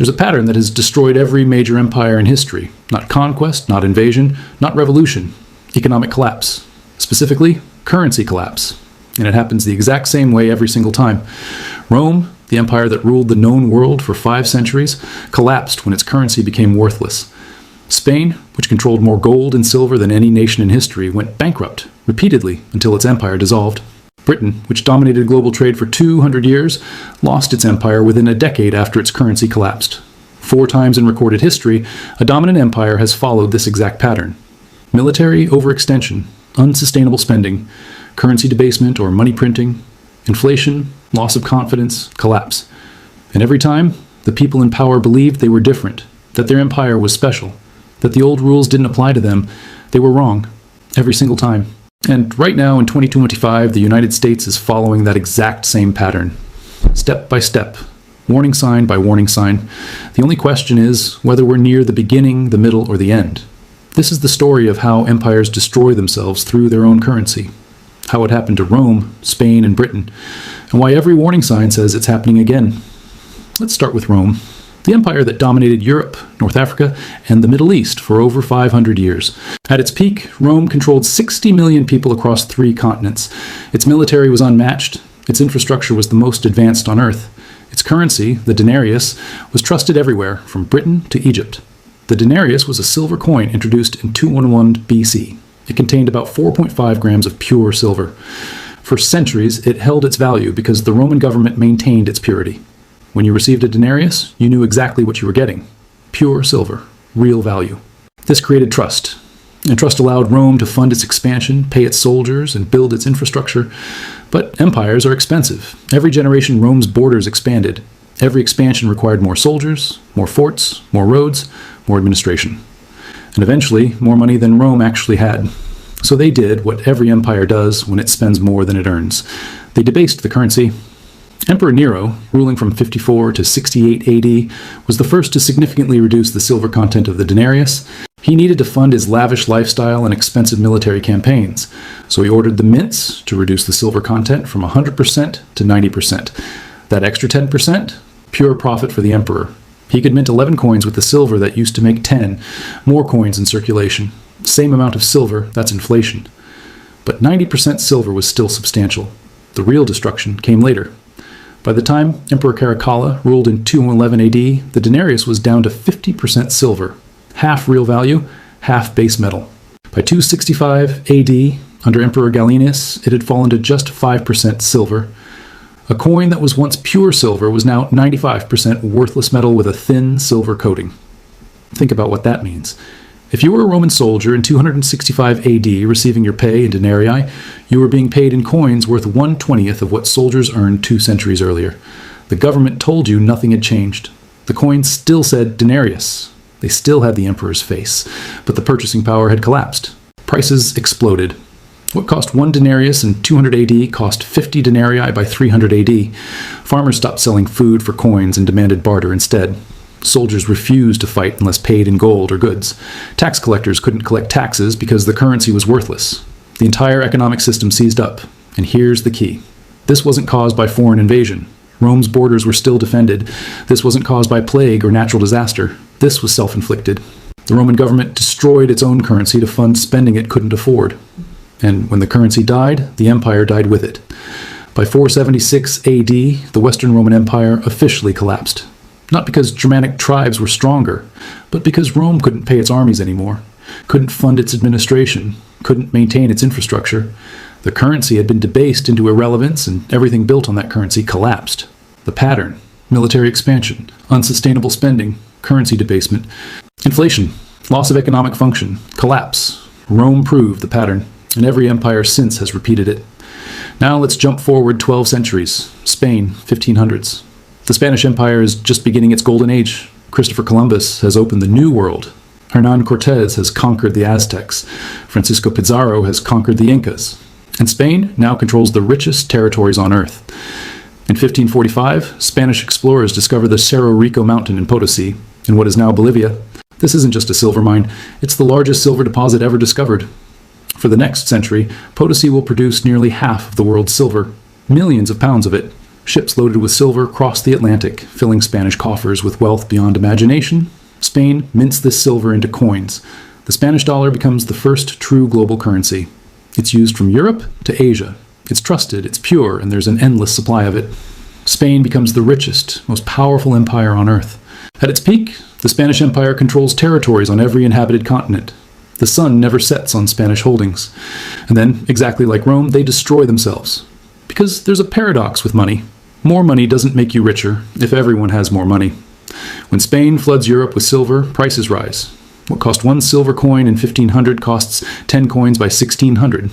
There's a pattern that has destroyed every major empire in history. Not conquest, not invasion, not revolution. Economic collapse. Specifically, currency collapse. And it happens the exact same way every single time. Rome, the empire that ruled the known world for 5 centuries, collapsed when its currency became worthless. Spain, which controlled more gold and silver than any nation in history, went bankrupt repeatedly until its empire dissolved. Britain, which dominated global trade for 200 years, lost its empire within a decade after its currency collapsed. 4 times in recorded history, a dominant empire has followed this exact pattern. Military overextension, unsustainable spending, currency debasement or money printing, inflation, loss of confidence, collapse. And every time, the people in power believed they were different, that their empire was special, that the old rules didn't apply to them. They were wrong. Every single time. And right now, in 2025, the United States is following that exact same pattern. Step by step. Warning sign by warning sign. The only question is whether we're near the beginning, the middle, or the end. This is the story of how empires destroy themselves through their own currency. How it happened to Rome, Spain, and Britain. And why every warning sign says it's happening again. Let's start with Rome. The empire that dominated Europe, North Africa, and the Middle East for over 500 years. At its peak, Rome controlled 60 million people across 3 continents. Its military was unmatched. Its infrastructure was the most advanced on Earth. Its currency, the denarius, was trusted everywhere, from Britain to Egypt. The denarius was a silver coin introduced in 211 BC. It contained about 4.5 grams of pure silver. For centuries, it held its value because the Roman government maintained its purity. When you received a denarius, you knew exactly what you were getting. Pure silver. Real value. This created trust. And trust allowed Rome to fund its expansion, pay its soldiers, and build its infrastructure. But empires are expensive. Every generation, Rome's borders expanded. Every expansion required more soldiers, more forts, more roads, more administration. And eventually, more money than Rome actually had. So they did what every empire does when it spends more than it earns. They debased the currency. Emperor Nero, ruling from 54 to 68 AD, was the first to significantly reduce the silver content of the denarius. He needed to fund his lavish lifestyle and expensive military campaigns, so he ordered the mints to reduce the silver content from 100% to 90%. That extra 10%? Pure profit for the emperor. He could mint 11 coins with the silver that used to make 10, more coins in circulation. Same amount of silver, that's inflation. But 90% silver was still substantial. The real destruction came later. By the time Emperor Caracalla ruled in 211 AD, the denarius was down to 50% silver, half real value, half base metal. By 265 AD, under Emperor Gallienus, it had fallen to just 5% silver. A coin that was once pure silver was now 95% worthless metal with a thin silver coating. Think about what that means. If you were a Roman soldier in 265 AD receiving your pay in denarii, you were being paid in coins worth 1/20th of what soldiers earned 2 centuries earlier. The government told you nothing had changed. The coin still said denarius. They still had the emperor's face, but the purchasing power had collapsed. Prices exploded. What cost 1 denarius in 200 AD cost 50 denarii by 300 AD. Farmers stopped selling food for coins and demanded barter instead. Soldiers refused to fight unless paid in gold or goods. Tax collectors couldn't collect taxes because the currency was worthless. The entire economic system seized up. And here's the key. This wasn't caused by foreign invasion. Rome's borders were still defended. This wasn't caused by plague or natural disaster. This was self-inflicted. The Roman government destroyed its own currency to fund spending it couldn't afford. And when the currency died, the empire died with it. By 476 AD, the Western Roman Empire officially collapsed. Not because Germanic tribes were stronger, but because Rome couldn't pay its armies anymore, couldn't fund its administration, couldn't maintain its infrastructure. The currency had been debased into irrelevance, and everything built on that currency collapsed. The pattern: military expansion, unsustainable spending, currency debasement, inflation, loss of economic function, collapse. Rome proved the pattern, and every empire since has repeated it. Now let's jump forward 12 centuries. Spain, 1500s. The Spanish Empire is just beginning its golden age. Christopher Columbus has opened the New World. Hernán Cortés has conquered the Aztecs. Francisco Pizarro has conquered the Incas. And Spain now controls the richest territories on Earth. In 1545, Spanish explorers discovered the Cerro Rico mountain in Potosi, in what is now Bolivia. This isn't just a silver mine, it's the largest silver deposit ever discovered. For the next century, Potosi will produce nearly half of the world's silver, millions of pounds of it, Ships loaded with silver crossed the Atlantic, filling Spanish coffers with wealth beyond imagination. Spain mints this silver into coins. The Spanish dollar becomes the first true global currency. It's used from Europe to Asia. It's trusted, it's pure, and there's an endless supply of it. Spain becomes the richest, most powerful empire on earth. At its peak, the Spanish Empire controls territories on every inhabited continent. The sun never sets on Spanish holdings. And then, exactly like Rome, they destroy themselves. Because there's a paradox with money. More money doesn't make you richer if everyone has more money. When Spain floods Europe with silver, prices rise. What cost one silver coin in 1500 costs 10 coins by 1600.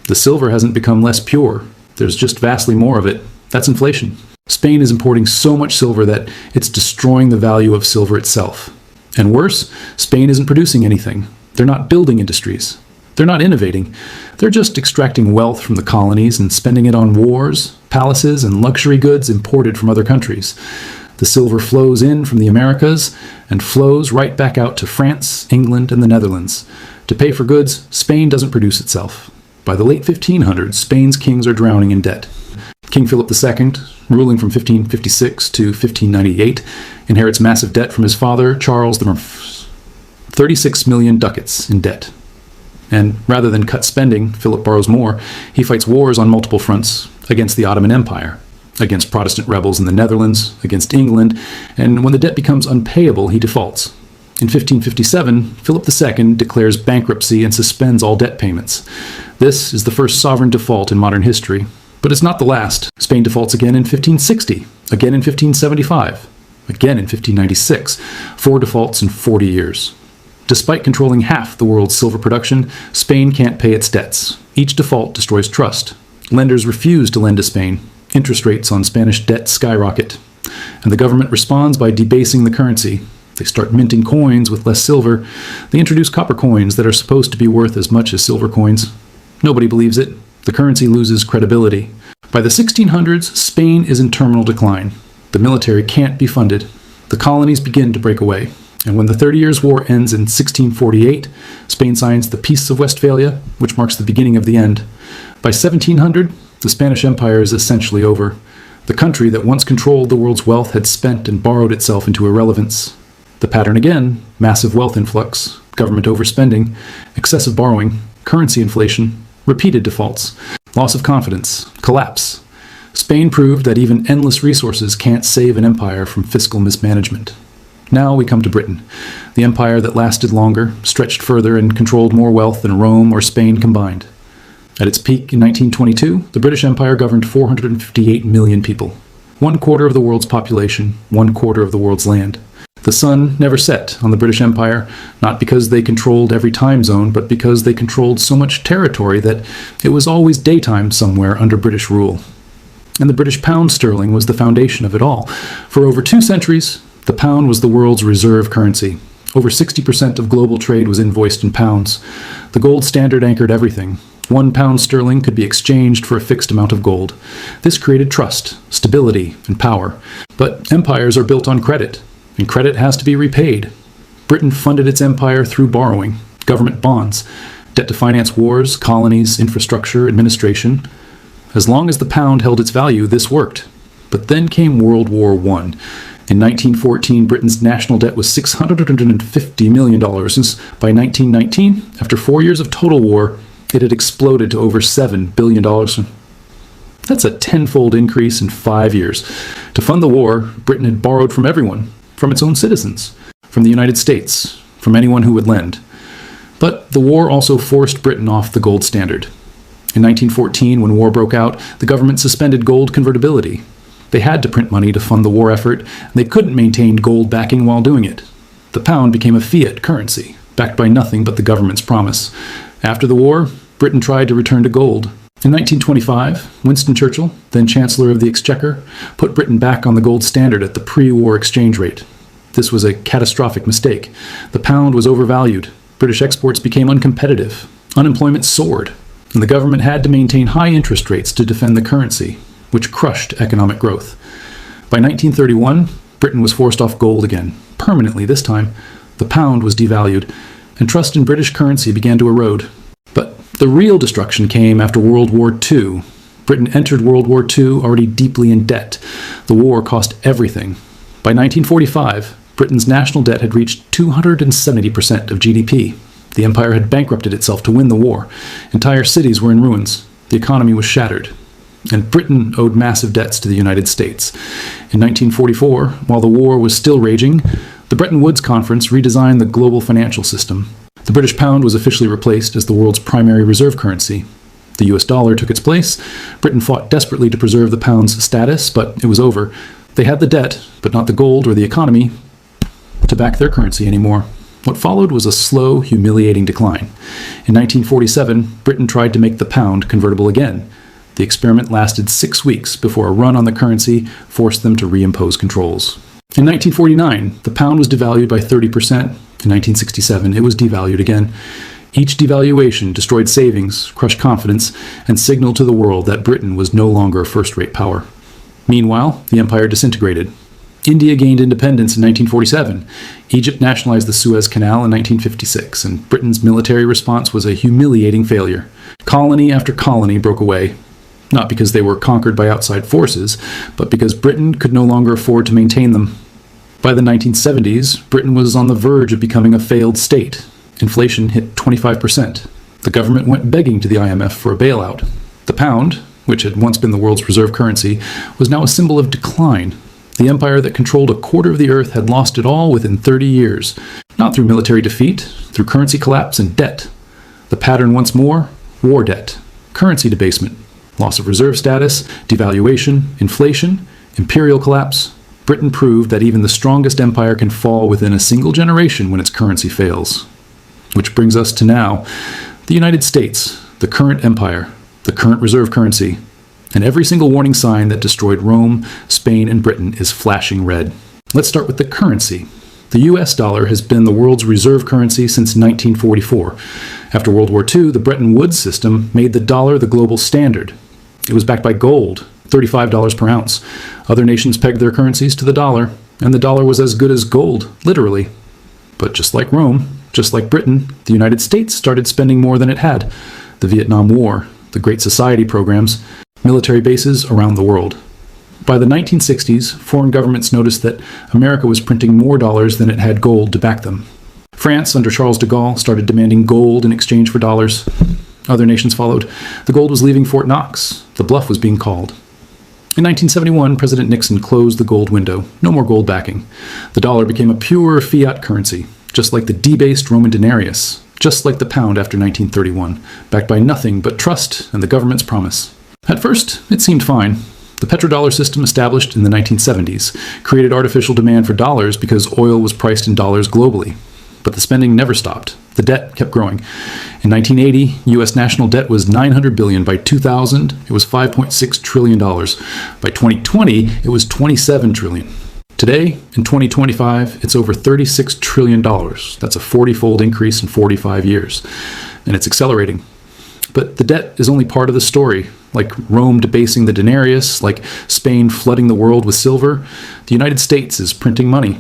The silver hasn't become less pure. There's just vastly more of it. That's inflation. Spain is importing so much silver that it's destroying the value of silver itself. And worse, Spain isn't producing anything. They're not building industries. They're not innovating. They're just extracting wealth from the colonies and spending it on wars, palaces, and luxury goods imported from other countries. The silver flows in from the Americas and flows right back out to France, England, and the Netherlands. To pay for goods, Spain doesn't produce itself. By the late 1500s, Spain's kings are drowning in debt. King Philip II, ruling from 1556 to 1598, inherits massive debt from his father, Charles the 36 million ducats in debt. And rather than cut spending, Philip borrows more. He fights wars on multiple fronts against the Ottoman Empire, against Protestant rebels in the Netherlands, against England, and when the debt becomes unpayable, he defaults. In 1557, Philip II declares bankruptcy and suspends all debt payments. This is the first sovereign default in modern history, but it's not the last. Spain defaults again in 1560, again in 1575, again in 1596, 4 defaults in 40 years. Despite controlling half the world's silver production, Spain can't pay its debts. Each default destroys trust. Lenders refuse to lend to Spain. Interest rates on Spanish debt skyrocket. And the government responds by debasing the currency. They start minting coins with less silver. They introduce copper coins that are supposed to be worth as much as silver coins. Nobody believes it. The currency loses credibility. By the 1600s, Spain is in terminal decline. The military can't be funded. The colonies begin to break away. And when the 30 Years' War ends in 1648, Spain signs the Peace of Westphalia, which marks the beginning of the end. By 1700, the Spanish Empire is essentially over. The country that once controlled the world's wealth had spent and borrowed itself into irrelevance. The pattern again: massive wealth influx, government overspending, excessive borrowing, currency inflation, repeated defaults, loss of confidence, collapse. Spain proved that even endless resources can't save an empire from fiscal mismanagement. Now we come to Britain, the empire that lasted longer, stretched further, and controlled more wealth than Rome or Spain combined. At its peak in 1922, the British Empire governed 458 million people. 1/4 of the world's population, 1/4 of the world's land. The sun never set on the British Empire, not because they controlled every time zone, but because they controlled so much territory that it was always daytime somewhere under British rule. And the British pound sterling was the foundation of it all. For over 2 centuries, the pound was the world's reserve currency. Over 60% of global trade was invoiced in pounds. The gold standard anchored everything. 1 pound sterling could be exchanged for a fixed amount of gold. This created trust, stability, and power. But empires are built on credit, and credit has to be repaid. Britain funded its empire through borrowing, government bonds, debt to finance wars, colonies, infrastructure, administration. As long as the pound held its value, this worked. But then came World War I. In 1914, Britain's national debt was $650 million, since by 1919, after 4 years of total war, it had exploded to over $7 billion. That's a 10-fold increase in 5 years. To fund the war, Britain had borrowed from everyone, from its own citizens, from the United States, from anyone who would lend. But the war also forced Britain off the gold standard. In 1914, when war broke out, the government suspended gold convertibility. They had to print money to fund the war effort, and they couldn't maintain gold backing while doing it. The pound became a fiat currency, backed by nothing but the government's promise. After the war, Britain tried to return to gold. In 1925, Winston Churchill, then Chancellor of the Exchequer, put Britain back on the gold standard at the pre-war exchange rate. This was a catastrophic mistake. The pound was overvalued. British exports became uncompetitive. Unemployment soared, and the government had to maintain high interest rates to defend the currency, which crushed economic growth. By 1931, Britain was forced off gold again, permanently this time. The pound was devalued, and trust in British currency began to erode. But the real destruction came after World War II, Britain entered World War II already deeply in debt. The war cost everything. By 1945, Britain's national debt had reached 270% of GDP. The empire had bankrupted itself to win the war. Entire cities were in ruins. The economy was shattered. And Britain owed massive debts to the United States. In 1944, while the war was still raging, the Bretton Woods Conference redesigned the global financial system. The British pound was officially replaced as the world's primary reserve currency. The US dollar took its place. Britain fought desperately to preserve the pound's status, but it was over. They had the debt, but not the gold or the economy, to back their currency anymore. What followed was a slow, humiliating decline. In 1947, Britain tried to make the pound convertible again. The experiment lasted 6 weeks before a run on the currency forced them to reimpose controls. In 1949, the pound was devalued by 30%. In 1967, it was devalued again. Each devaluation destroyed savings, crushed confidence, and signaled to the world that Britain was no longer a first-rate power. Meanwhile, the empire disintegrated. India gained independence in 1947. Egypt nationalized the Suez Canal in 1956, and Britain's military response was a humiliating failure. Colony after colony broke away, not because they were conquered by outside forces, but because Britain could no longer afford to maintain them. By the 1970s, Britain was on the verge of becoming a failed state. Inflation hit 25%. The government went begging to the IMF for a bailout. The pound, which had once been the world's reserve currency, was now a symbol of decline. The empire that controlled a quarter of the earth had lost it all within 30 years, not through military defeat, through currency collapse and debt. The pattern once more: war debt, currency debasement, loss of reserve status, devaluation, inflation, imperial collapse. Britain proved that even the strongest empire can fall within a single generation when its currency fails. Which brings us to now, the United States, the current empire, the current reserve currency, and every single warning sign that destroyed Rome, Spain, and Britain is flashing red. Let's start with the currency. The US dollar has been the world's reserve currency since 1944. After World War II, the Bretton Woods system made the dollar the global standard. It was backed by gold, $35 per ounce. Other nations pegged their currencies to the dollar, and the dollar was as good as gold, literally. But just like Rome, just like Britain, the United States started spending more than it had. The Vietnam War, the Great Society programs, military bases around the world. By the 1960s, foreign governments noticed that America was printing more dollars than it had gold to back them. France, under Charles de Gaulle, started demanding gold in exchange for dollars. Other nations followed. The gold was leaving Fort Knox. The bluff was being called. In 1971, President Nixon closed the gold window. No more gold backing. The dollar became a pure fiat currency, just like the debased Roman denarius, just like the pound after 1931, backed by nothing but trust and the government's promise. At first, it seemed fine. The petrodollar system established in the 1970s created artificial demand for dollars because oil was priced in dollars globally. But the spending never stopped. The debt kept growing. In 1980, U.S. national debt was $900 billion. By 2000, it was $5.6 trillion. By 2020, it was $27 trillion. Today, in 2025, it's over $36 trillion. That's a 40-fold increase in 45 years. And it's accelerating. But the debt is only part of the story. Like Rome debasing the denarius, like Spain flooding the world with silver, the United States is printing money.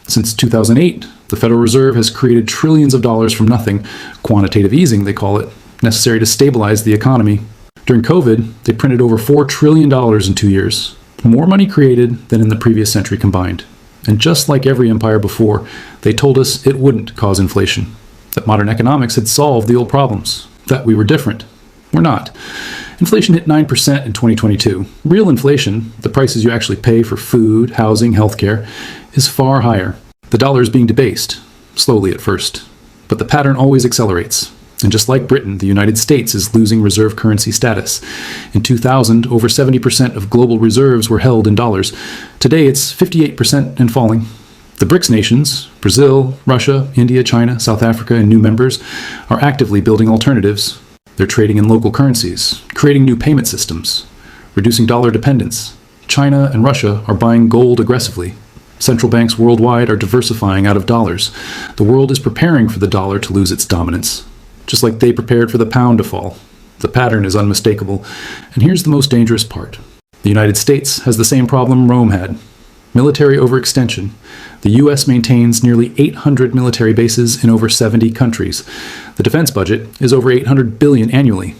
Since 2008, the Federal Reserve has created trillions of dollars from nothing, quantitative easing they call it, necessary to stabilize the economy. During COVID, they printed over $4 trillion in 2 years, more money created than in the previous century combined. And just like every empire before, they told us it wouldn't cause inflation, that modern economics had solved the old problems, that we were different. We're not. Inflation hit 9% in 2022. Real inflation, the prices you actually pay for food, housing, healthcare, is far higher. The dollar is being debased, slowly at first. But the pattern always accelerates. And just like Britain, the United States is losing reserve currency status. In 2000, over 70% of global reserves were held in dollars. Today, it's 58% and falling. The BRICS nations, Brazil, Russia, India, China, South Africa, and new members, are actively building alternatives. They're trading in local currencies, creating new payment systems, reducing dollar dependence. China and Russia are buying gold aggressively. Central banks worldwide are diversifying out of dollars. The world is preparing for the dollar to lose its dominance, just like they prepared for the pound to fall. The pattern is unmistakable. And here's the most dangerous part. The United States has the same problem Rome had. Military overextension. The U.S. maintains nearly 800 military bases in over 70 countries. The defense budget is over $800 billion annually.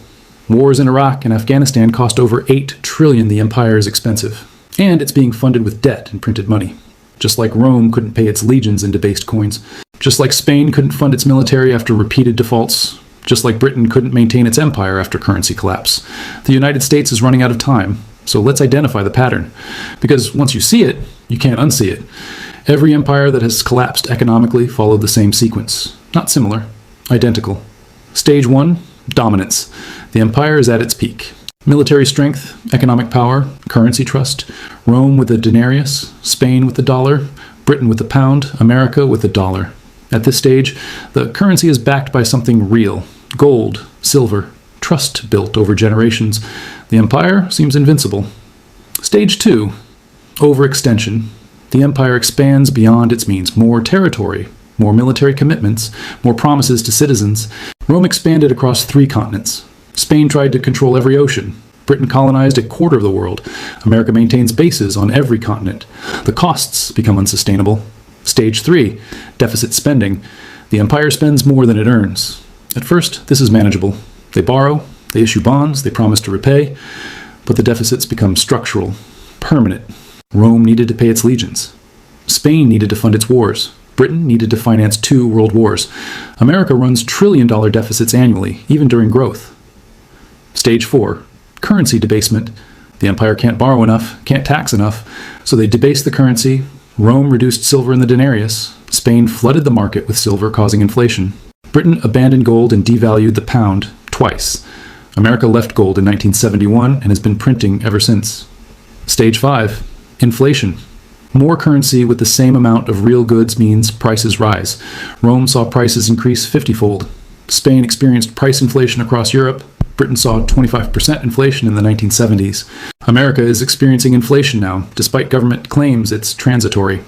Wars in Iraq and Afghanistan cost over $8 trillion. The empire is expensive. And it's being funded with debt and printed money. Just like Rome couldn't pay its legions in debased coins. Just like Spain couldn't fund its military after repeated defaults. Just like Britain couldn't maintain its empire after currency collapse. The United States is running out of time. So let's identify the pattern. Because once you see it, you can't unsee it. Every empire that has collapsed economically followed the same sequence. Not similar, identical. Stage 1, dominance. The empire is at its peak. Military strength, economic power, currency trust. Rome with the denarius, Spain with the dollar, Britain with the pound, America with the dollar. At this stage, the currency is backed by something real. Gold, silver, trust built over generations. The empire seems invincible. Stage 2, overextension. The empire expands beyond its means. More territory, more military commitments, more promises to citizens. Rome expanded across 3 continents. Spain tried to control every ocean. Britain colonized a quarter of the world. America maintains bases on every continent. The costs become unsustainable. Stage 3, deficit spending. The empire spends more than it earns. At first, this is manageable. They borrow, they issue bonds, they promise to repay, but the deficits become structural, permanent. Rome needed to pay its legions. Spain needed to fund its wars. Britain needed to finance 2 world wars. America runs trillion-dollar deficits annually, even during growth. Stage 4, currency debasement. The empire can't borrow enough, can't tax enough, so they debase the currency. Rome reduced silver in the denarius. Spain flooded the market with silver, causing inflation. Britain abandoned gold and devalued the pound twice. America left gold in 1971 and has been printing ever since. Stage 5, inflation. More currency with the same amount of real goods means prices rise. Rome saw prices increase 50-fold. Spain experienced price inflation across Europe. Britain saw 25% inflation in the 1970s. America is experiencing inflation now, despite government claims it's transitory.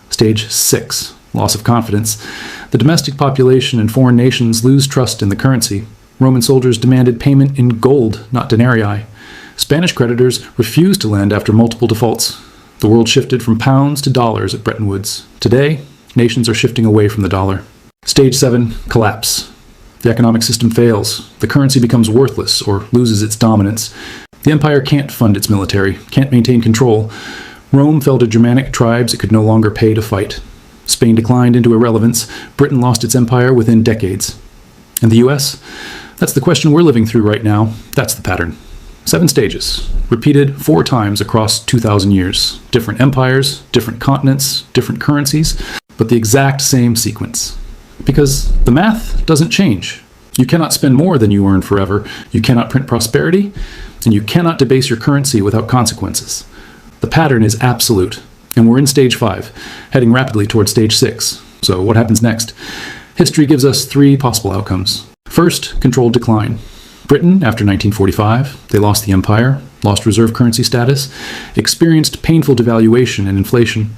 Stage 6, loss of confidence. The domestic population and foreign nations lose trust in the currency. Roman soldiers demanded payment in gold, not denarii. Spanish creditors refused to lend after multiple defaults. The world shifted from pounds to dollars at Bretton Woods. Today, nations are shifting away from the dollar. Stage 7, collapse. The economic system fails. The currency becomes worthless or loses its dominance. The empire can't fund its military, can't maintain control. Rome fell to Germanic tribes it could no longer pay to fight. Spain declined into irrelevance. Britain lost its empire within decades. And the US? That's the question we're living through right now. That's the pattern. 7 stages, repeated 4 times across 2,000 years. Different empires, different continents, different currencies, but the exact same sequence. Because the math doesn't change. You cannot spend more than you earn forever. You cannot print prosperity, and you cannot debase your currency without consequences. The pattern is absolute, and we're in stage 5, heading rapidly toward stage 6. So what happens next? History gives us 3 possible outcomes. First, controlled decline. Britain, after 1945, they lost the empire, lost reserve currency status, experienced painful devaluation and inflation.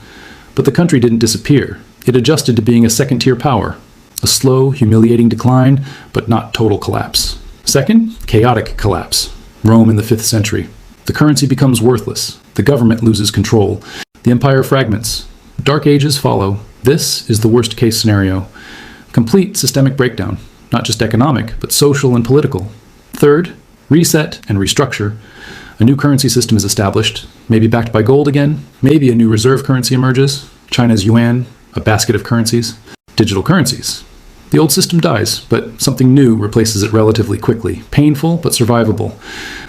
But the country didn't disappear. It adjusted to being a second-tier power. A slow, humiliating decline, but not total collapse. Second, chaotic collapse. Rome in the 5th century. The currency becomes worthless. The government loses control. The empire fragments. Dark ages follow. This is the worst-case scenario. Complete systemic breakdown. Not just economic, but social and political. Third, reset and restructure. A new currency system is established, maybe backed by gold again, maybe a new reserve currency emerges, China's yuan, a basket of currencies, digital currencies. The old system dies, but something new replaces it relatively quickly, painful but survivable.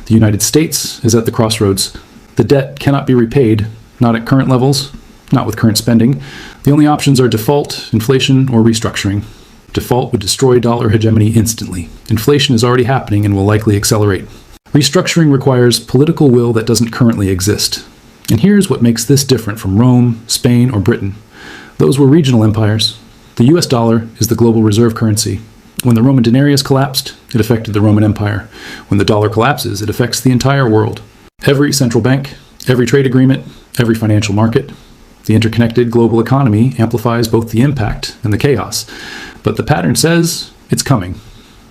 The United States is at the crossroads. The debt cannot be repaid, not at current levels, not with current spending. The only options are default, inflation, or restructuring. Default would destroy dollar hegemony instantly. Inflation is already happening and will likely accelerate. Restructuring requires political will that doesn't currently exist. And here's what makes this different from Rome, Spain, or Britain. Those were regional empires. The US dollar is the global reserve currency. When the Roman denarius collapsed, it affected the Roman Empire. When the dollar collapses, it affects the entire world. Every central bank, every trade agreement, every financial market. The interconnected global economy amplifies both the impact and the chaos. But the pattern says it's coming.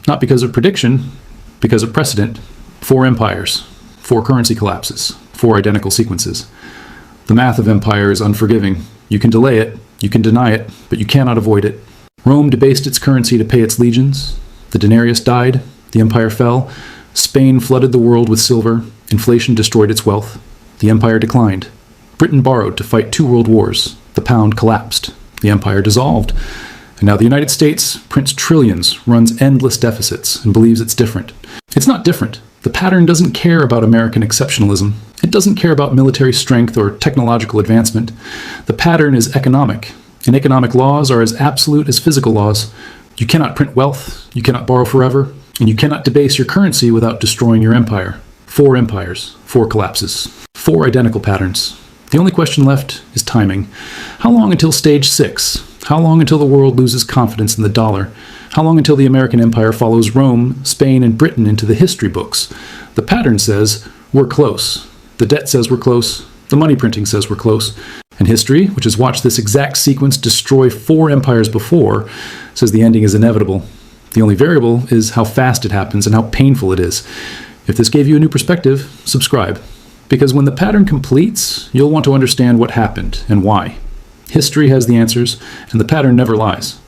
Not because of prediction, because of precedent. 4 empires, 4 currency collapses, 4 identical sequences. The math of empire is unforgiving. You can delay it, you can deny it, but you cannot avoid it. Rome debased its currency to pay its legions. The denarius died, the empire fell. Spain flooded the world with silver. Inflation destroyed its wealth. The empire declined. Britain borrowed to fight 2 world wars. The pound collapsed. The empire dissolved. And now the United States prints trillions, runs endless deficits, and believes it's different. It's not different. The pattern doesn't care about American exceptionalism. It doesn't care about military strength or technological advancement. The pattern is economic, and economic laws are as absolute as physical laws. You cannot print wealth, you cannot borrow forever, and you cannot debase your currency without destroying your empire. 4 empires, 4 collapses, 4 identical patterns. The only question left is timing. How long until stage 6? How long until the world loses confidence in the dollar? How long until the American empire follows Rome, Spain, and Britain into the history books? The pattern says we're close. The debt says we're close. The money printing says we're close. And history, which has watched this exact sequence destroy 4 empires before, says the ending is inevitable. The only variable is how fast it happens and how painful it is. If this gave you a new perspective, subscribe. Because when the pattern completes, you'll want to understand what happened and why. History has the answers, and the pattern never lies.